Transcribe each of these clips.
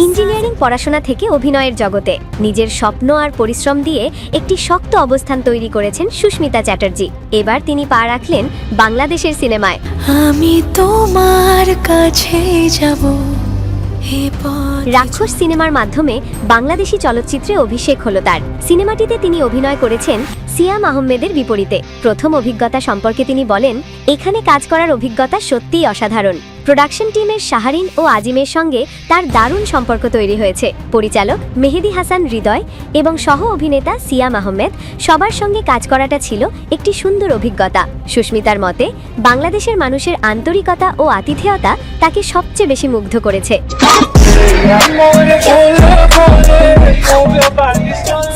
Engineering পড়াশোনা থেকে অভিনয়ের জগতে নিজের স্বপ্ন আর পরিশ্রম দিয়ে একটি শক্ত অবস্থান তৈরি করেছেন সুস্মিতা চ্যাটার্জি। এবার তিনি পা রাখলেন বাংলাদেশের সিনেমায়। আমি তোমার কাছে যাব। রাক্ষস সিনেমার মাধ্যমে বাংলাদেশি চলচ্চিত্রে অভিষেক হলো তার। সিনেমাটিতে তিনি অভিনয় করেছেন সিয়াম আহমেদের বিপরীতে। প্রথম অভিজ্ঞতা সম্পর্কে তিনি বলেন, এখানে কাজ করার অভিজ্ঞতা সত্যিই অসাধারণ। প্রোডাকশন টিমের শাহরিন ও আজিমের সঙ্গে তার দারুণ সম্পর্ক তৈরি হয়েছে। পরিচালক মেহেদি হাসান হৃদয় এবং সহ অভিনেতা সিয়াম আহমেদ সবার সঙ্গে কাজ করাটা ছিল একটি সুন্দর অভিজ্ঞতা। সুস্মিতার মতে, বাংলাদেশের মানুষের আন্তরিকতা ও আতিথেয়তা তাকে সবচেয়ে বেশি মুগ্ধ করেছে।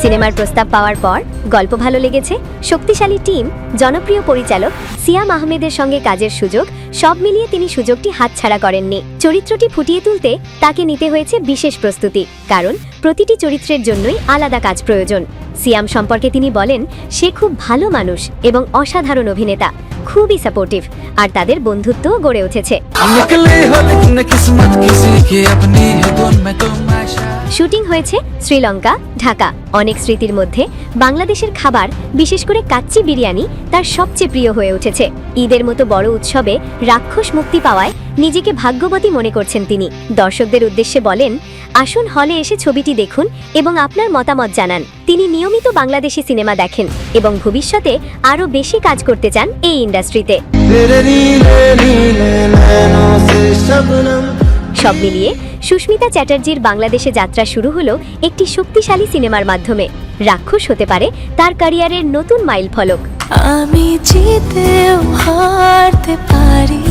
সিনেমার প্রস্তাব পাওয়ার পর গল্প ভালো লেগেছে, শক্তিশালী টিম, জনপ্রিয় পরিচালক সিয়াম আহমেদের সঙ্গে কাজের সুযোগ, সব মিলিয়ে তিনি সুযোগটি হাতছাড়া করেননি। চরিত্রটি ফুটিয়ে তুলতে তাকে নিতে হয়েছে বিশেষ প্রস্তুতি, কারণ প্রতিটি চরিত্রের জন্যই আলাদা কাজ প্রয়োজন। সিয়াম সম্পর্কে তিনি বলেন, সে খুব ভালো মানুষ এবং অসাধারণ অভিনেতা, খুবই সাপোর্টিভ, আর তাদের বন্ধুত্বও গড়ে উঠেছে। শুটিং হয়েছে শ্রীলঙ্কা, ঢাকা। অনেক স্মৃতির মধ্যে বাংলাদেশের খাবার, বিশেষ করে কাচ্চি বিরিয়ানি তার সবচেয়ে প্রিয় হয়ে উঠেছে। ঈদের মতো বড় উৎসবে রাক্ষস মুক্তি পাওয়ায় নিজেকে ভাগ্যবতী মনে করছেন তিনি। দর্শকদের উদ্দেশ্যে বলেন, আসুন হলে এসে ছবিটি দেখুন এবং আপনার মতামত জানান। তিনি নিয়মিত বাংলাদেশি সিনেমা দেখেন এবং ভবিষ্যতে আরও বেশি কাজ করতে চান এই ইন্ডাস্ট্রিতে। সব মিলিয়ে সুস্মিতা চ্যাটার্জির বাংলাদেশে যাত্রা শুরু হলো একটি শক্তিশালী সিনেমার মাধ্যমে। রাক্ষস হতে পারে তার ক্যারিয়ারের নতুন মাইলফলক। আমি জিতেও হারতে পারি।